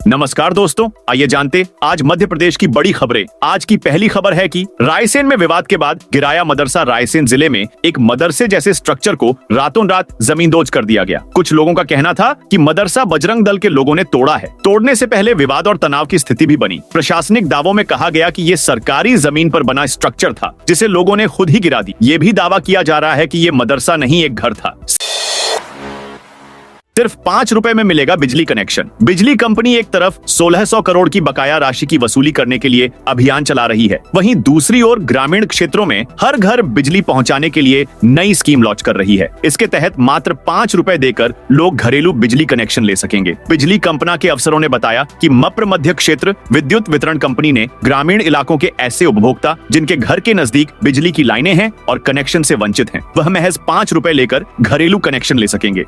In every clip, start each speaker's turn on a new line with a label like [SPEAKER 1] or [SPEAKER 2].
[SPEAKER 1] नमस्कार दोस्तों, आइए जानते आज मध्य प्रदेश की बड़ी खबरें। आज की पहली खबर है कि रायसेन में विवाद के बाद गिराया मदरसा। रायसेन जिले में एक मदरसे जैसे स्ट्रक्चर को रातों रात जमींदोज कर दिया गया। कुछ लोगों का कहना था कि मदरसा बजरंग दल के लोगों ने तोड़ा है। तोड़ने से पहले विवाद और तनाव की स्थिति भी बनी। प्रशासनिक दावों में कहा गया कि ये सरकारी जमीन पर बना स्ट्रक्चर था, जिसे लोगों ने खुद ही गिरा दी। ये भी दावा किया जा रहा है कि ये मदरसा नहीं, एक घर था। सिर्फ 5 रुपए में मिलेगा बिजली कनेक्शन। बिजली कंपनी एक तरफ 1600 करोड़ की बकाया राशि की वसूली करने के लिए अभियान चला रही है, वहीं दूसरी ओर ग्रामीण क्षेत्रों में हर घर बिजली पहुंचाने के लिए नई स्कीम लॉन्च कर रही है। इसके तहत मात्र 5 रुपए देकर लोग घरेलू बिजली कनेक्शन ले सकेंगे। बिजली कंपनी के अफसरों ने बताया कि मप्र मध्य क्षेत्र विद्युत वितरण कंपनी ने ग्रामीण इलाकों के ऐसे उपभोक्ता जिनके घर के नजदीक बिजली की लाइनें हैं और कनेक्शन से वंचित हैं, वह महज 5 रुपए लेकर घरेलू कनेक्शन ले सकेंगे।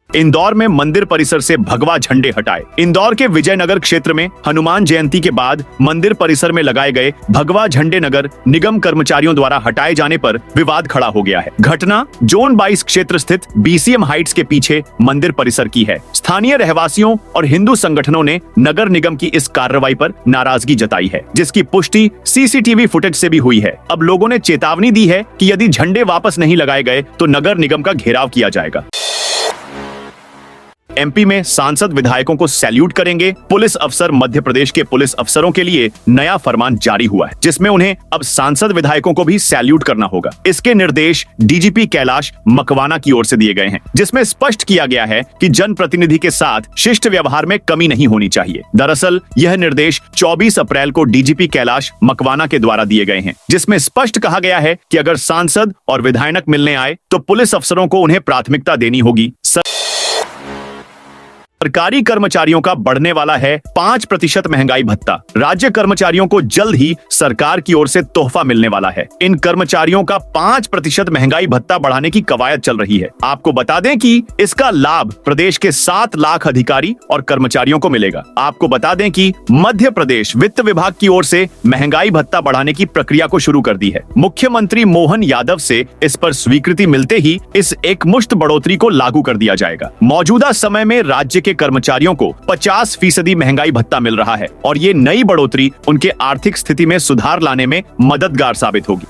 [SPEAKER 1] इंदौर में मंदिर परिसर से भगवा झंडे हटाए। इंदौर के विजयनगर क्षेत्र में हनुमान जयंती के बाद मंदिर परिसर में लगाए गए भगवा झंडे नगर निगम कर्मचारियों द्वारा हटाए जाने पर विवाद खड़ा हो गया है। घटना जोन 22 क्षेत्र स्थित बीसीएम हाइट्स के पीछे मंदिर परिसर की है। स्थानीय रहवासियों और हिंदू संगठनों ने नगर निगम की इस कार्रवाई पर नाराजगी जताई है, जिसकी पुष्टि सीसीटीवी फुटेज से भी हुई है। अब लोगों ने चेतावनी दी है कि यदि झंडे वापस नहीं लगाए गए तो नगर निगम का घेराव किया जाएगा। एमपी में सांसद विधायकों को सैल्यूट करेंगे पुलिस अफसर। मध्य प्रदेश के पुलिस अफसरों के लिए नया फरमान जारी हुआ है, जिसमें उन्हें अब सांसद विधायकों को भी सैल्यूट करना होगा। इसके निर्देश डीजीपी कैलाश मकवाना की ओर से दिए गए हैं, जिसमें स्पष्ट किया गया है कि जनप्रतिनिधि के साथ शिष्ट व्यवहार में कमी नहीं होनी चाहिए। दरअसल यह निर्देश 24 अप्रैल को डीजीपी कैलाश मकवाना के द्वारा दिए गए हैं, जिसमें स्पष्ट कहा गया है कि अगर सांसद और विधायक मिलने आए तो पुलिस अफसरों को उन्हें प्राथमिकता देनी होगी। सरकारी कर्मचारियों का बढ़ने वाला है 5% महंगाई भत्ता। राज्य कर्मचारियों को जल्द ही सरकार की ओर से तोहफा मिलने वाला है। इन कर्मचारियों का 5% महंगाई भत्ता बढ़ाने की कवायद चल रही है। आपको बता दें कि इसका लाभ प्रदेश के 7 लाख अधिकारी और कर्मचारियों को मिलेगा। आपको बता दें कि मध्य प्रदेश वित्त विभाग की ओर से महंगाई भत्ता बढ़ाने की प्रक्रिया को शुरू कर दी है। मुख्यमंत्री मोहन यादव से इस पर स्वीकृति मिलते ही इस एकमुश्त बढ़ोतरी को लागू कर दिया जाएगा। मौजूदा समय में राज्य के कर्मचारियों को 50% महंगाई भत्ता मिल रहा है और ये नई बढ़ोतरी उनके आर्थिक स्थिति में सुधार लाने में मददगार साबित होगी।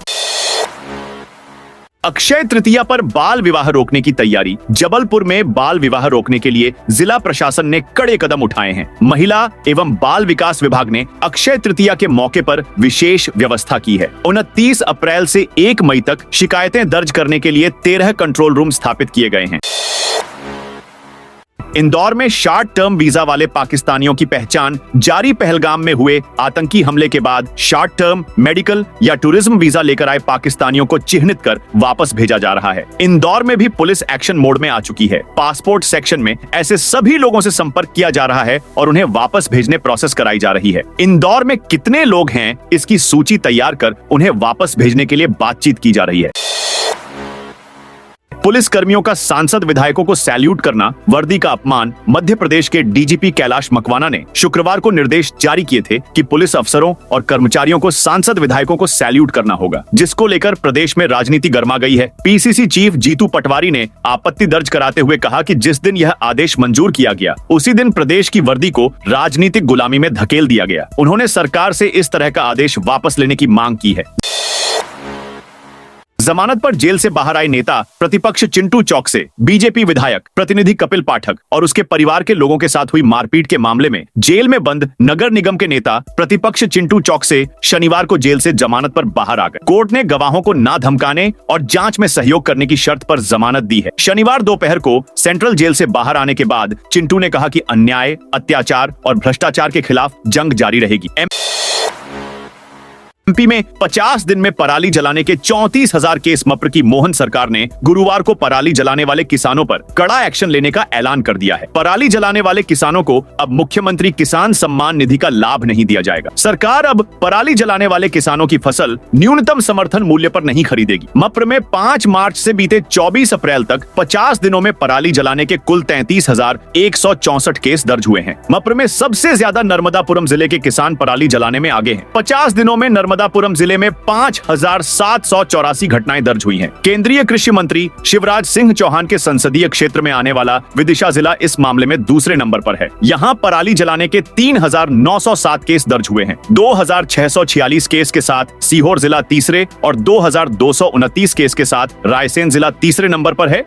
[SPEAKER 1] अक्षय तृतीया पर बाल विवाह रोकने की तैयारी। जबलपुर में बाल विवाह रोकने के लिए जिला प्रशासन ने कड़े कदम उठाए हैं। महिला एवं बाल विकास विभाग ने अक्षय तृतीया के मौके पर विशेष व्यवस्था की है। 29 अप्रैल से 1 मई तक शिकायतें दर्ज करने के लिए 13 कंट्रोल रूम स्थापित किए गए हैं। इंदौर में शॉर्ट टर्म वीजा वाले पाकिस्तानियों की पहचान जारी। पहलगाम में हुए आतंकी हमले के बाद शॉर्ट टर्म, मेडिकल या टूरिज्म वीजा लेकर आए पाकिस्तानियों को चिन्हित कर वापस भेजा जा रहा है। इंदौर में भी पुलिस एक्शन मोड में आ चुकी है। पासपोर्ट सेक्शन में ऐसे सभी लोगों से संपर्क किया जा रहा है और उन्हें वापस भेजने प्रोसेस कराई जा रही है। इंदौर में कितने लोग हैं, इसकी सूची तैयार कर उन्हें वापस भेजने के लिए बातचीत की जा रही है। पुलिस कर्मियों का सांसद विधायकों को सैल्यूट करना वर्दी का अपमान। मध्य प्रदेश के डीजीपी कैलाश मकवाना ने शुक्रवार को निर्देश जारी किए थे कि पुलिस अफसरों और कर्मचारियों को सांसद विधायकों को सैल्यूट करना होगा, जिसको लेकर प्रदेश में राजनीति गर्मा गई है। पीसीसी चीफ जीतू पटवारी ने आपत्ति दर्ज कराते हुए कहा कि जिस दिन यह आदेश मंजूर किया गया उसी दिन प्रदेश की वर्दी को राजनीतिक गुलामी में धकेल दिया गया। उन्होंने सरकार से इस तरह का आदेश वापस लेने की मांग की है। जमानत पर जेल से बाहर आए नेता प्रतिपक्ष चिंटू चौक से बीजेपी विधायक प्रतिनिधि कपिल पाठक और उसके परिवार के लोगों के साथ हुई मारपीट के मामले में जेल में बंद नगर निगम के नेता प्रतिपक्ष चिंटू चौक से शनिवार को जेल से जमानत पर बाहर आ गए। कोर्ट ने गवाहों को ना धमकाने और जांच में सहयोग करने की शर्त पर जमानत दी है। शनिवार दोपहर को सेंट्रल जेल से बाहर आने के बाद चिंटू ने कहा कि अन्याय, अत्याचार और भ्रष्टाचार के खिलाफ जंग जारी रहेगी। एमपी में 50 दिन में पराली जलाने के 34,000 केस मप्र की मोहन सरकार ने गुरुवार को पराली जलाने वाले किसानों पर कड़ा एक्शन लेने का ऐलान कर दिया है। पराली जलाने वाले किसानों को अब मुख्यमंत्री किसान सम्मान निधि का लाभ नहीं दिया जाएगा। सरकार अब पराली जलाने वाले किसानों की फसल न्यूनतम समर्थन मूल्य पर नहीं खरीदेगी। मप्र में 5 मार्च से बीते 24 अप्रैल तक 50 दिनों में पराली जलाने के कुल 33,164 केस दर्ज हुए हैं। मप्र में सबसे ज्यादा नर्मदापुरम जिले के किसान पराली जलाने में आगे हैं। 50 दिनों में नर्मदा नर्मदापुरम जिले में 5,784 घटनाएं दर्ज हुई हैं। केंद्रीय कृषि मंत्री शिवराज सिंह चौहान के संसदीय क्षेत्र में आने वाला विदिशा जिला इस मामले में दूसरे नंबर पर है। यहाँ पराली जलाने के 3,907 केस दर्ज हुए हैं। 2,646 केस के साथ सीहोर जिला तीसरे और 2,229 केस के साथ रायसेन जिला तीसरे नंबर पर है।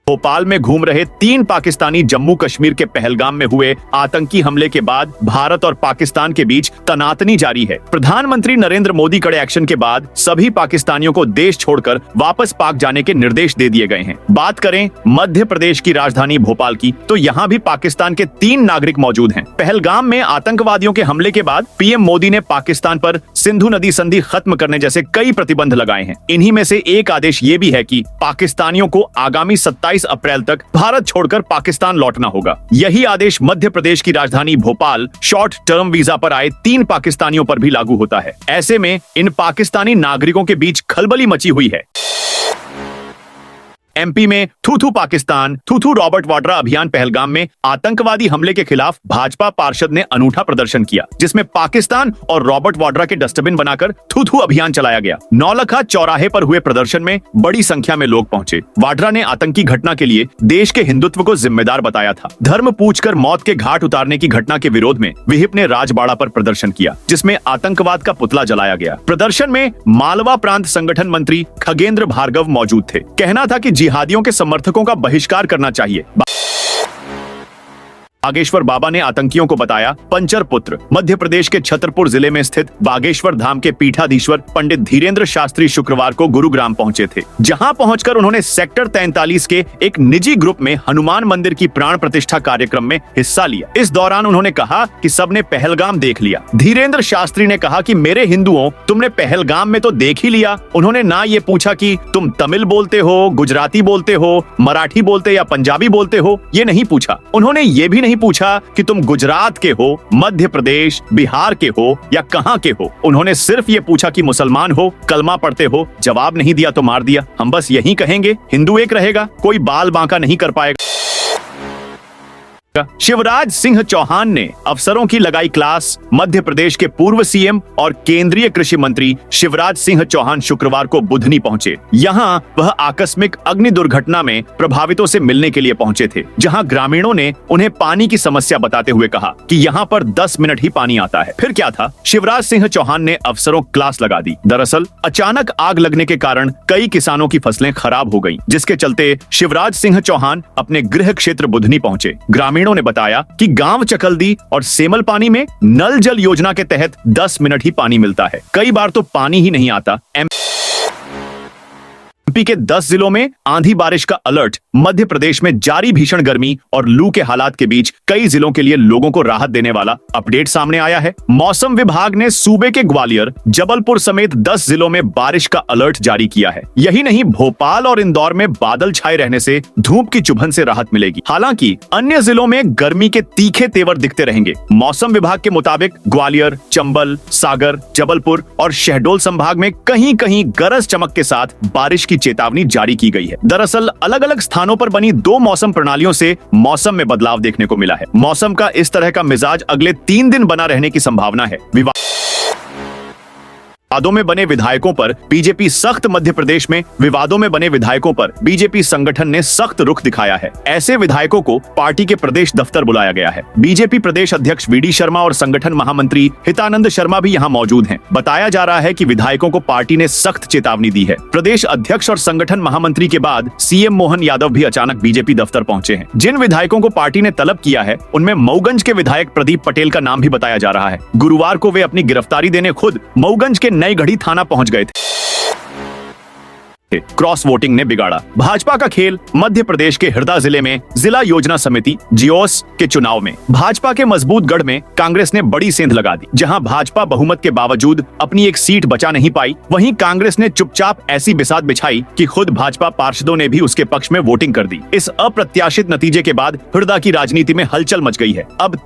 [SPEAKER 1] भोपाल में घूम रहे 3 पाकिस्तानी जम्मू कश्मीर के पहलगाम में हुए आतंकी हमले के बाद भारत और पाकिस्तान के बीच तनातनी जारी है। प्रधानमंत्री नरेंद्र मोदी कड़े एक्शन के बाद सभी पाकिस्तानियों को देश छोड़कर वापस पाक जाने के निर्देश दे दिए गए हैं। बात करें मध्य प्रदेश की राजधानी भोपाल की, तो यहाँ भी पाकिस्तान के 3 नागरिक मौजूद हैं। पहलगाम में आतंकवादियों के हमले के बाद पीएम मोदी ने पाकिस्तान पर सिंधु नदी संधि खत्म करने जैसे कई प्रतिबंध लगाए हैं। इन्हीं में से एक आदेश ये भी है कि पाकिस्तानियों को आगामी 27 अप्रैल तक भारत छोड़कर पाकिस्तान लौटना होगा। यही आदेश मध्य प्रदेश की राजधानी भोपाल शॉर्ट टर्म वीजा पर आए 3 पाकिस्तानियों पर भी लागू होता है। ऐसे में इन पाकिस्तानी नागरिकों के बीच खलबली मची हुई है। एमपी में थू थू पाकिस्तान थू थू रॉबर्ट वाड्रा अभियान पहलगाम में आतंकवादी हमले के खिलाफ भाजपा पार्षद ने अनूठा प्रदर्शन किया, जिसमें पाकिस्तान और रॉबर्ट वाड्रा के डस्टबिन बनाकर थू थू अभियान चलाया गया। नौलखा चौराहे पर हुए प्रदर्शन में बड़ी संख्या में लोग पहुंचे। वाड्रा ने आतंकी घटना के लिए देश के हिंदुत्व को जिम्मेदार बताया था। धर्म पूछकर मौत के घाट उतारने की घटना के विरोध में विहिप ने राजबाड़ा पर प्रदर्शन किया, जिसमें आतंकवाद का पुतला जलाया गया। प्रदर्शन में मालवा प्रांत संगठन मंत्री खगेंद्र भार्गव मौजूद थे। कहना था कि जिहादियों के समर्थकों का बहिष्कार करना चाहिए। बागेश्वर बाबा ने आतंकियों को बताया पंचर पुत्र। मध्य प्रदेश के छतरपुर जिले में स्थित बागेश्वर धाम के पीठाधीश्वर पंडित धीरेन्द्र शास्त्री शुक्रवार को गुरुग्राम पहुंचे थे, जहां पहुंचकर उन्होंने सेक्टर 43 के एक निजी ग्रुप में हनुमान मंदिर की प्राण प्रतिष्ठा कार्यक्रम में हिस्सा लिया। इस दौरान उन्होंने कहा कि सबने पहलगाम देख लिया। धीरेन्द्र शास्त्री ने कहा कि मेरे हिंदुओं, तुमने पहलगाम में तो देख ही लिया। उन्होंने ना ये पूछा कि तुम तमिल बोलते हो, गुजराती बोलते हो, मराठी बोलते या पंजाबी बोलते हो, ये नहीं पूछा। उन्होंने ये भी नहीं पूछा कि तुम गुजरात के हो, मध्य प्रदेश, बिहार के हो या कहां के हो। उन्होंने सिर्फ ये पूछा कि मुसलमान हो, कलमा पढ़ते हो। जवाब नहीं दिया तो मार दिया। हम बस यही कहेंगे, हिंदू एक रहेगा, कोई बाल बांका नहीं कर पाएगा। शिवराज सिंह चौहान ने अफसरों की लगाई क्लास। मध्य प्रदेश के पूर्व सीएम और केंद्रीय कृषि मंत्री शिवराज सिंह चौहान शुक्रवार को बुधनी पहुंचे। यहां वह आकस्मिक अग्नि दुर्घटना में प्रभावितों से मिलने के लिए पहुंचे थे, जहां ग्रामीणों ने उन्हें पानी की समस्या बताते हुए कहा कि यहां पर 10 मिनट ही पानी आता है। फिर क्या था, शिवराज सिंह चौहान ने अफसरों क्लास लगा दी। दरअसल अचानक आग लगने के कारण कई किसानों की फसलें खराब हो गयी, जिसके चलते शिवराज सिंह चौहान अपने गृह क्षेत्र बुधनी पहुंचे। ग्रामीणों ने बताया कि गांव चकलदी और सेमल पानी में नल जल योजना के तहत 10 मिनट ही पानी मिलता है। कई बार तो पानी ही नहीं आता। एमपी के 10 जिलों में आंधी बारिश का अलर्ट। मध्य प्रदेश में जारी भीषण गर्मी और लू के हालात के बीच कई जिलों के लिए लोगों को राहत देने वाला अपडेट सामने आया है। मौसम विभाग ने सूबे के ग्वालियर, जबलपुर समेत 10 जिलों में बारिश का अलर्ट जारी किया है। यही नहीं, भोपाल और इंदौर में बादल छाए रहने से धूप की चुभन से राहत मिलेगी। हालांकि अन्य जिलों में गर्मी के तीखे तेवर दिखते रहेंगे। मौसम विभाग के मुताबिक ग्वालियर, चंबल, सागर, जबलपुर और शहडोल संभाग में कहीं कहीं गरज चमक के साथ बारिश की चेतावनी जारी की गई है। दरअसल अलग अलग स्थानों पर बनी 2 मौसम प्रणालियों से मौसम में बदलाव देखने को मिला है। मौसम का इस तरह का मिजाज अगले 3 दिन बना रहने की संभावना है। विवादों में बने विधायकों पर बीजेपी सख्त। मध्य प्रदेश में विवादों में बने विधायकों पर बीजेपी संगठन ने सख्त रुख दिखाया है। ऐसे विधायकों को पार्टी के प्रदेश दफ्तर बुलाया गया है। बीजेपी प्रदेश अध्यक्ष वीडी शर्मा और संगठन महामंत्री हितानंद शर्मा भी यहां मौजूद हैं। बताया जा रहा है कि विधायकों को पार्टी ने सख्त चेतावनी दी है। प्रदेश अध्यक्ष और संगठन महामंत्री के बाद सीएम मोहन यादव भी अचानक बीजेपी दफ्तर पहुंचे हैं। जिन विधायकों को पार्टी ने तलब किया है, उनमें मऊगंज के विधायक प्रदीप पटेल का नाम भी बताया जा रहा है। गुरुवार को वे अपनी गिरफ्तारी देने खुद मऊगंज के नई गढ़ी थाना पहुंच गए थे। क्रॉस वोटिंग ने बिगाड़ा भाजपा का खेल। मध्य प्रदेश के हरदा जिले में जिला योजना समिति जियोस के चुनाव में भाजपा के मजबूत गढ़ में कांग्रेस ने बड़ी सेंध लगा दी। जहां भाजपा बहुमत के बावजूद अपनी एक सीट बचा नहीं पाई, वहीं कांग्रेस ने चुपचाप ऐसी बिसात बिछाई कि खुद भाजपा पार्षदों ने भी उसके पक्ष में वोटिंग कर दी। इस अप्रत्याशित नतीजे के बाद हरदा की राजनीति में हलचल मच गई है। अब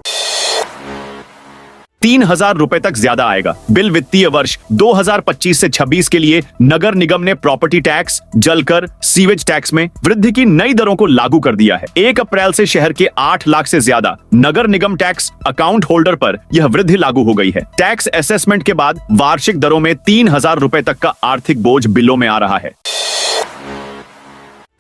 [SPEAKER 1] 3,000 रुपए तक ज्यादा आएगा। बिल वित्तीय वर्ष 2025 से 26 के लिए नगर निगम ने प्रॉपर्टी टैक्स, जलकर, सीवेज टैक्स में वृद्धि की नई दरों को लागू कर दिया है। 1 अप्रैल से शहर के 8 लाख से ज्यादा नगर निगम टैक्स अकाउंट होल्डर पर यह वृद्धि लागू हो गई है। टैक्स असेसमेंट के बाद वार्षिक दरों में 3,000 रुपए तक का आर्थिक बोझ बिलों में आ रहा है।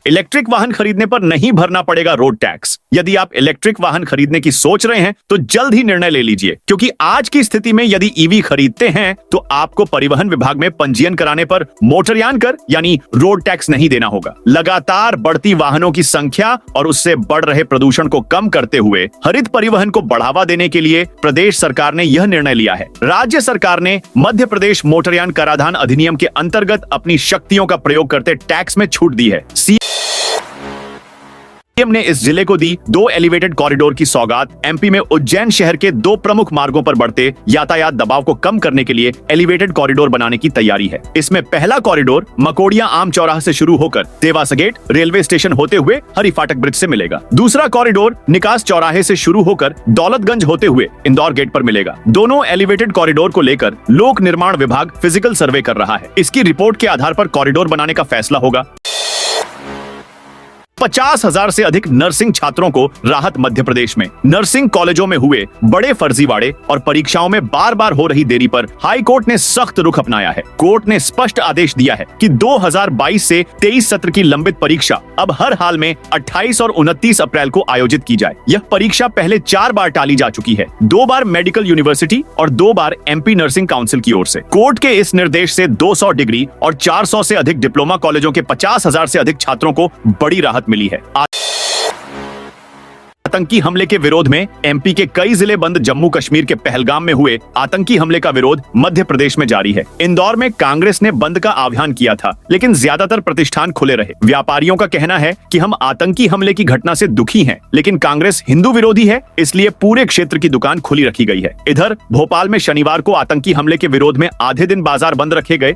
[SPEAKER 1] इलेक्ट्रिक वाहन खरीदने पर नहीं भरना पड़ेगा रोड टैक्स। यदि आप इलेक्ट्रिक वाहन खरीदने की सोच रहे हैं तो जल्द ही निर्णय ले लीजिए, क्योंकि आज की स्थिति में यदि ईवी खरीदते हैं तो आपको परिवहन विभाग में पंजीयन कराने पर मोटरयान कर यानी रोड टैक्स नहीं देना होगा। लगातार बढ़ती वाहनों की संख्या और उससे बढ़ रहे प्रदूषण को कम करते हुए हरित परिवहन को बढ़ावा देने के लिए प्रदेश सरकार ने यह निर्णय लिया है। राज्य सरकार ने मध्य प्रदेश मोटरयान कराधान अधिनियम के अंतर्गत अपनी शक्तियों का प्रयोग करते टैक्स में छूट दी है। सीएम ने इस जिले को दी 2 एलिवेटेड कॉरिडोर की सौगात। एमपी में उज्जैन शहर के 2 प्रमुख मार्गों पर बढ़ते यातायात दबाव को कम करने के लिए एलिवेटेड कॉरिडोर बनाने की तैयारी है। इसमें पहला कॉरिडोर मकोड़िया आम चौराहा से शुरू होकर देवास गेट रेलवे स्टेशन होते हुए हरि फाटक ब्रिज से मिलेगा। दूसरा कॉरिडोर निकास चौराहे से शुरू होकर दौलतगंज होते हुए इंदौर गेट पर मिलेगा। दोनों एलिवेटेड कॉरिडोर को लेकर लोक निर्माण विभाग फिजिकल सर्वे कर रहा है। इसकी रिपोर्ट के आधार पर कॉरिडोर बनाने का फैसला होगा। 50,000 से अधिक नर्सिंग छात्रों को राहत। मध्य प्रदेश में नर्सिंग कॉलेजों में हुए बड़े फर्जीवाड़े और परीक्षाओं में बार बार हो रही देरी पर हाई कोर्ट ने सख्त रुख अपनाया है। कोर्ट ने स्पष्ट आदेश दिया है कि 2022 से 23 सत्र की लंबित परीक्षा अब हर हाल में 28 और 29 अप्रैल को आयोजित की जाए। यह परीक्षा पहले 4 बार टाली जा चुकी है, 2 बार मेडिकल यूनिवर्सिटी और 2 बार एमपी नर्सिंग काउंसिल की ओर से। कोर्ट के इस निर्देश से 200 डिग्री और 400 से अधिक डिप्लोमा कॉलेजों के 50,000 से अधिक छात्रों को बड़ी राहत मिली है। आतंकी हमले के विरोध में एमपी के कई जिले बंद। जम्मू कश्मीर के पहलगाम में हुए आतंकी हमले का विरोध मध्य प्रदेश में जारी है। इंदौर में कांग्रेस ने बंद का आह्वान किया था, लेकिन ज्यादातर प्रतिष्ठान खुले रहे। व्यापारियों का कहना है कि हम आतंकी हमले की घटना से दुखी हैं, लेकिन कांग्रेस हिंदू विरोधी है, इसलिए पूरे क्षेत्र की दुकान खुली रखी गई है। इधर भोपाल में शनिवार को आतंकी हमले के विरोध में आधे दिन बाजार बंद रखे गए।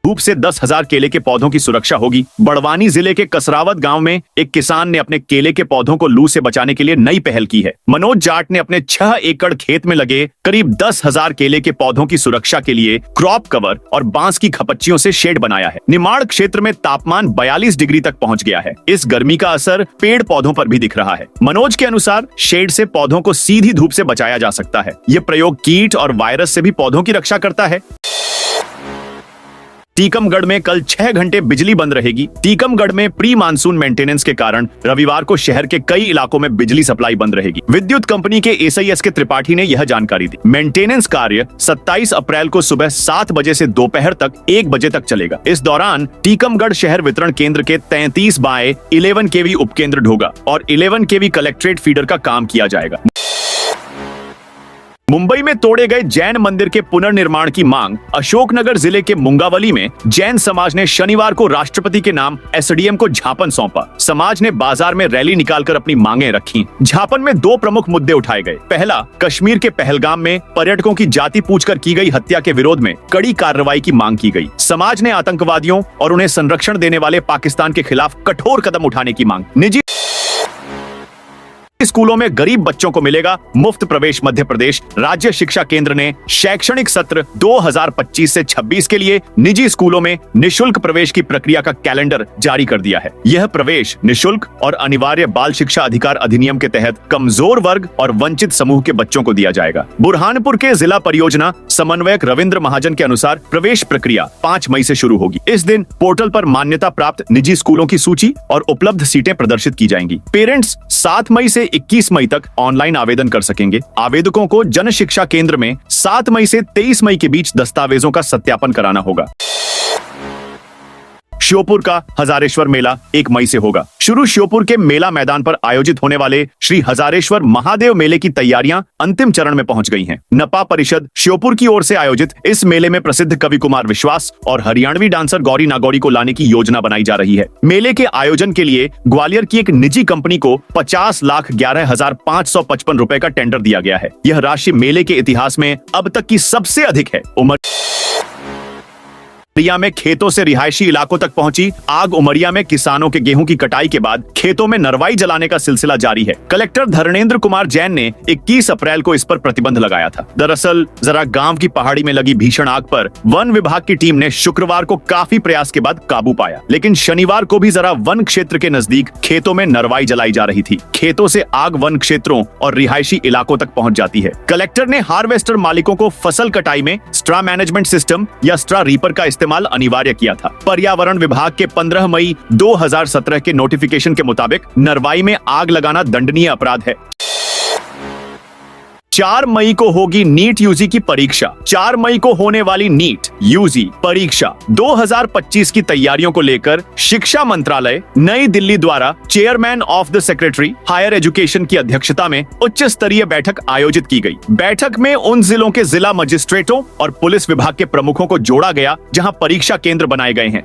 [SPEAKER 1] धूप से 10,000 केले के पौधों की सुरक्षा होगी। बड़वानी जिले के कसरावत गांव में एक किसान ने अपने केले के पौधों को लू से बचाने के लिए नई पहल की है। मनोज जाट ने अपने 6 एकड़ खेत में लगे करीब 10,000 केले के पौधों की सुरक्षा के लिए क्रॉप कवर और बांस की खपच्चियों से शेड बनाया है। निमाड़ क्षेत्र में तापमान 42 डिग्री तक पहुंच गया है। इस गर्मी का असर पेड़ पौधों पर भी दिख रहा है। मनोज के अनुसार शेड से पौधों को सीधी धूप से बचाया जा सकता है। यह प्रयोग कीट और वायरस से भी पौधों की रक्षा करता है। टीकमगढ़ में कल 6 घंटे बिजली बंद रहेगी। टीकमगढ़ में प्री मानसून मेंटेनेंस के कारण रविवार को शहर के कई इलाकों में बिजली सप्लाई बंद रहेगी। विद्युत कंपनी के एसआईएस के त्रिपाठी ने यह जानकारी दी। मेंटेनेंस कार्य 27 अप्रैल को सुबह 7 बजे से दोपहर तक 1 बजे तक चलेगा। इस दौरान टीकमगढ़ शहर वितरण केंद्र के 33 बाय 11 केवी उपकेंद्र ढोगा और 11 केवी कलेक्ट्रेट फीडर का काम किया जाएगा। मुंबई में तोड़े गए जैन मंदिर के पुनर्निर्माण की मांग। अशोकनगर जिले के मुंगावली में जैन समाज ने शनिवार को राष्ट्रपति के नाम एसडीएम को ज्ञापन सौंपा। समाज ने बाजार में रैली निकालकर अपनी मांगें रखी। ज्ञापन में 2 प्रमुख मुद्दे उठाए गए। पहला, कश्मीर के पहलगाम में पर्यटकों की जाति पूछकर की गई हत्या के विरोध में कड़ी कार्रवाई की मांग की गई। समाज ने आतंकवादियों और उन्हें संरक्षण देने वाले पाकिस्तान के खिलाफ कठोर कदम उठाने की मांग। निजी स्कूलों में गरीब बच्चों को मिलेगा मुफ्त प्रवेश। मध्य प्रदेश राज्य शिक्षा केंद्र ने शैक्षणिक सत्र 2025 से 26 के लिए निजी स्कूलों में निशुल्क प्रवेश की प्रक्रिया का कैलेंडर जारी कर दिया है। यह प्रवेश निशुल्क और अनिवार्य बाल शिक्षा अधिकार अधिनियम के तहत कमजोर वर्ग और वंचित समूह के बच्चों को दिया जाएगा। बुरहानपुर के जिला परियोजना समन्वयक रविंद्र महाजन के अनुसार प्रवेश प्रक्रिया 5 मई से शुरू होगी। इस दिन पोर्टल पर मान्यता प्राप्त निजी स्कूलों की सूची और उपलब्ध सीटें प्रदर्शित की जाएंगी। पेरेंट्स 7 मई से 21 मई तक ऑनलाइन आवेदन कर सकेंगे। आवेदकों को जन शिक्षा केंद्र में 7 मई से 23 मई के बीच दस्तावेजों का सत्यापन कराना होगा। श्योपुर का हजारेश्वर मेला 1 मई से होगा शुरू। श्योपुर के मेला मैदान पर आयोजित होने वाले श्री हजारेश्वर महादेव मेले की तैयारियां अंतिम चरण में पहुंच गई हैं। नपा परिषद श्योपुर की ओर से आयोजित इस मेले में प्रसिद्ध कवि कुमार विश्वास और हरियाणवी डांसर गौरी नागौरी को लाने की योजना बनाई जा रही है। मेले के आयोजन के लिए ग्वालियर की एक निजी कंपनी को 50,11,555 रुपए का टेंडर दिया गया है। यह राशि मेले के इतिहास में अब तक की सबसे अधिक है। उमरिया में खेतों से रिहायशी इलाकों तक पहुंची आग। उमरिया में किसानों के गेहूं की कटाई के बाद खेतों में नरवाई जलाने का सिलसिला जारी है। कलेक्टर धर्मेंद्र कुमार जैन ने 21 अप्रैल को इस पर प्रतिबंध लगाया था। दरअसल जरा गांव की पहाड़ी में लगी भीषण आग पर वन विभाग की टीम ने शुक्रवार को काफी प्रयास के बाद काबू पाया, लेकिन शनिवार को भी जरा वन क्षेत्र के नजदीक खेतों में नरवाई जलाई जा रही थी। खेतों से आग वन क्षेत्रों और रिहायशी इलाकों तक पहुंच जाती है। कलेक्टर ने हार्वेस्टर मालिकों को फसल कटाई में स्ट्रा मैनेजमेंट सिस्टम या स्ट्रा रीपर का इस्तेमाल अनिवार्य किया था। पर्यावरण विभाग के 15 मई 2017 के नोटिफिकेशन के मुताबिक नरवाई में आग लगाना दंडनीय अपराध है। 4 मई को होगी नीट यूजी की परीक्षा। 4 मई को होने वाली नीट यूजी परीक्षा 2025 की तैयारियों को लेकर शिक्षा मंत्रालय नई दिल्ली द्वारा chairman of the secretary higher education की अध्यक्षता में उच्च स्तरीय बैठक आयोजित की गई। बैठक में उन जिलों के जिला मजिस्ट्रेटों और पुलिस विभाग के प्रमुखों को जोड़ा गया जहां परीक्षा केंद्र बनाए गए हैं।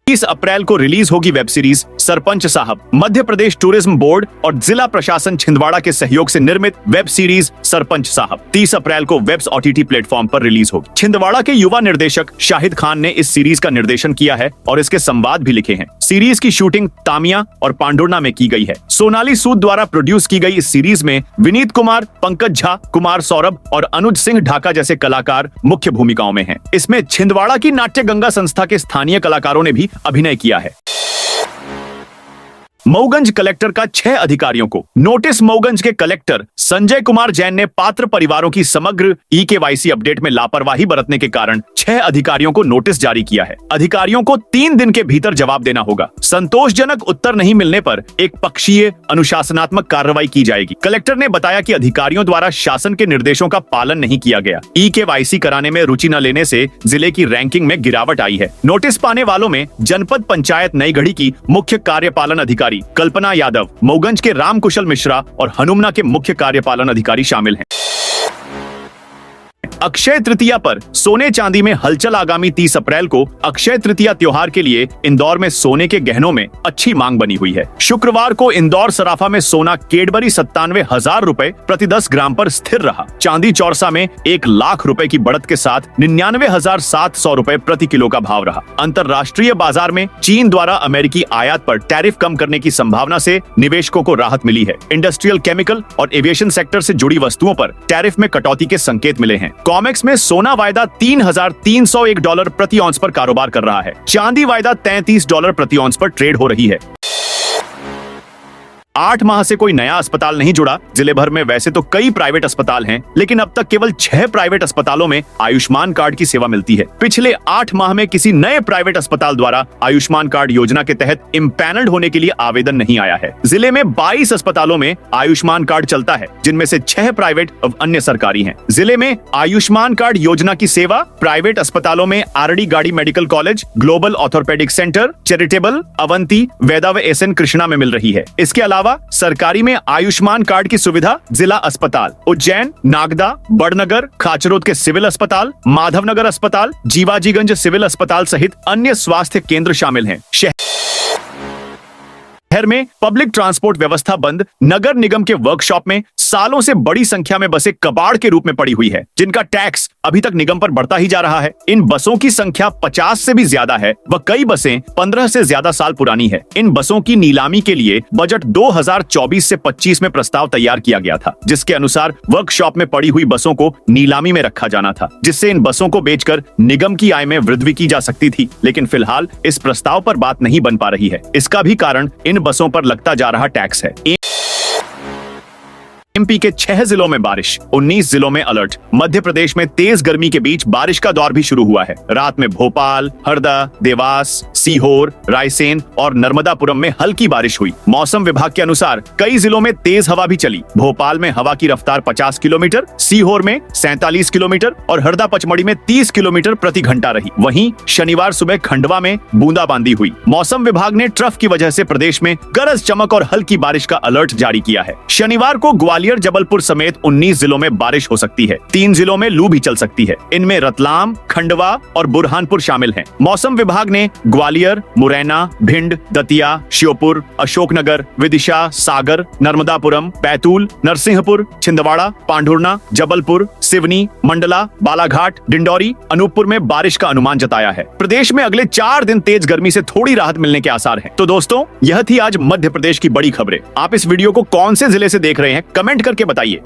[SPEAKER 1] 30 अप्रैल को रिलीज होगी वेब सीरीज सरपंच साहब। मध्य प्रदेश टूरिज्म बोर्ड और जिला प्रशासन छिंदवाड़ा के सहयोग से निर्मित वेब सीरीज सरपंच साहब 30 अप्रैल को वेब्स OTT प्लेटफॉर्म पर रिलीज होगी। छिंदवाड़ा के युवा निर्देशक शाहिद खान ने इस सीरीज का निर्देशन किया है और इसके संवाद भी लिखे हैं। सीरीज की शूटिंग तामिया और पांडुर्ना में की गई है। सोनाली सूद द्वारा प्रोड्यूस की गई इस सीरीज में विनीत कुमार, पंकज झा, कुमार सौरभ और अनुज सिंह ढाका जैसे कलाकार मुख्य भूमिकाओं में हैं। इसमें छिंदवाड़ा की नाट्य गंगा संस्था के स्थानीय कलाकारों ने भी अभिनय किया है। मऊगंज कलेक्टर का 6 अधिकारियों को नोटिस। मऊगंज के कलेक्टर संजय कुमार जैन ने पात्र परिवारों की समग्र EKYC अपडेट में लापरवाही बरतने के कारण 6 अधिकारियों को नोटिस जारी किया है। अधिकारियों को 3 दिन के भीतर जवाब देना होगा। संतोषजनक उत्तर नहीं मिलने पर एक पक्षीय अनुशासनात्मक कार्रवाई की जाएगी। कलेक्टर ने बताया कि अधिकारियों द्वारा शासन के निर्देशों का पालन नहीं किया गया। EKYC कराने में रुचि न लेने से जिले की रैंकिंग में गिरावट आई है। नोटिस पाने वालों में जनपद पंचायत नईगढ़ी की मुख्य कार्यपालन अधिकारी कल्पना यादव, मऊगंज के रामकुशल मिश्रा और हनुमना के मुख्य कार्यपालन अधिकारी शामिल हैं। अक्षय तृतीया पर सोने चांदी में हलचल। आगामी 30 अप्रैल को अक्षय तृतीया त्योहार के लिए इंदौर में सोने के गहनों में अच्छी मांग बनी हुई है। शुक्रवार को इंदौर सराफा में सोना कैडबरी 97,000 रुपए प्रति 10 ग्राम पर स्थिर रहा। चांदी चौरसा में 1 लाख रुपए की बढ़त के साथ 99,700 रुपए प्रति किलो का भाव रहा। अंतरराष्ट्रीय बाजार में चीन द्वारा अमेरिकी आयात पर टैरिफ कम करने की संभावना से निवेशकों को राहत मिली है। इंडस्ट्रियल, केमिकल और एविएशन सेक्टर से जुड़ी वस्तुओं पर टैरिफ में कटौती के संकेत मिले हैं। कॉमेक्स में सोना वायदा $3,301 प्रति औंस पर कारोबार कर रहा है। चांदी वायदा $33 प्रति औंस पर ट्रेड हो रही है। 8 माह से कोई नया अस्पताल नहीं जुड़ा। जिले भर में वैसे तो कई प्राइवेट अस्पताल हैं, लेकिन अब तक केवल 6 प्राइवेट अस्पतालों में आयुष्मान कार्ड की सेवा मिलती है। पिछले 8 माह में किसी नए प्राइवेट अस्पताल द्वारा आयुष्मान कार्ड योजना के तहत इम्पैनल्ड होने के लिए आवेदन नहीं आया है। जिले में 22 अस्पतालों में आयुष्मान कार्ड चलता है, जिनमें से 6 प्राइवेट और अन्य सरकारी हैं। जिले में आयुष्मान कार्ड योजना की सेवा प्राइवेट अस्पतालों में RD Gardi medical college, global orthopaedic centre, charitable, Avanti, Veda व SN कृष्णा में मिल रही है। इसके अलावा सरकारी में आयुष्मान कार्ड की सुविधा जिला अस्पताल उज्जैन, नागदा, बड़नगर, खाचरोद के सिविल अस्पताल, माधवनगर अस्पताल, जीवाजीगंज सिविल अस्पताल सहित अन्य स्वास्थ्य केंद्र शामिल हैं। शहर में पब्लिक ट्रांसपोर्ट व्यवस्था बंद। नगर निगम के वर्कशॉप में सालों से बड़ी संख्या में बसें कबाड़ के रूप में पड़ी हुई है, जिनका टैक्स अभी तक निगम पर बढ़ता ही जा रहा है। इन बसों की संख्या 50 से भी ज्यादा है व कई बसें 15 से ज्यादा साल पुरानी है। इन बसों की नीलामी के लिए बजट 2024 से 25 में प्रस्ताव तैयार किया गया था, जिसके अनुसार वर्कशॉप में पड़ी हुई बसों को नीलामी में रखा जाना था, जिससे इन बसों को बेचकर निगम की आय में वृद्धि की जा सकती थी। लेकिन फिलहाल इस प्रस्ताव पर बात नहीं बन पा रही है। इसका भी कारण इन बसों पर लगता जा रहा टैक्स है। MP के 6 जिलों में बारिश, 19 जिलों में अलर्ट। मध्य प्रदेश में तेज गर्मी के बीच बारिश का दौर भी शुरू हुआ है। रात में भोपाल, हरदा, देवास, सीहोर, रायसेन और नर्मदापुरम में हल्की बारिश हुई। मौसम विभाग के अनुसार कई जिलों में तेज हवा भी चली। भोपाल में हवा की रफ्तार 50 किलोमीटर, सीहोर में 47 किलोमीटर और हरदा पचमढ़ी में 30 किलोमीटर प्रति घंटा रही। वहीं शनिवार सुबह खंडवा में बूंदाबांदी हुई। मौसम विभाग ने ट्रफ की वजह से प्रदेश में गरज चमक और हल्की बारिश का अलर्ट जारी किया है। शनिवार को ग्वालियर, जबलपुर समेत 19 जिलों में बारिश हो सकती है। 3 जिलों में लू भी चल सकती है। इनमें रतलाम, खंडवा और बुरहानपुर शामिल हैं। मौसम विभाग ने ग्वालियर, मुरैना, भिंड, दतिया, श्योपुर, अशोकनगर, विदिशा, सागर, नर्मदापुरम, बैतूल, नरसिंहपुर, छिंदवाड़ा, पांढुर्णा, जबलपुर, सिवनी, मंडला, बालाघाट, डिंडौरी, अनूपपुर में बारिश का अनुमान जताया है। प्रदेश में अगले 4 दिन तेज गर्मी से थोड़ी राहत मिलने के आसार हैं। तो दोस्तों, यह थी आज मध्य प्रदेश की बड़ी खबरें। आप इस वीडियो को कौन से जिले से देख रहे हैं, कमेंट करके बताइए।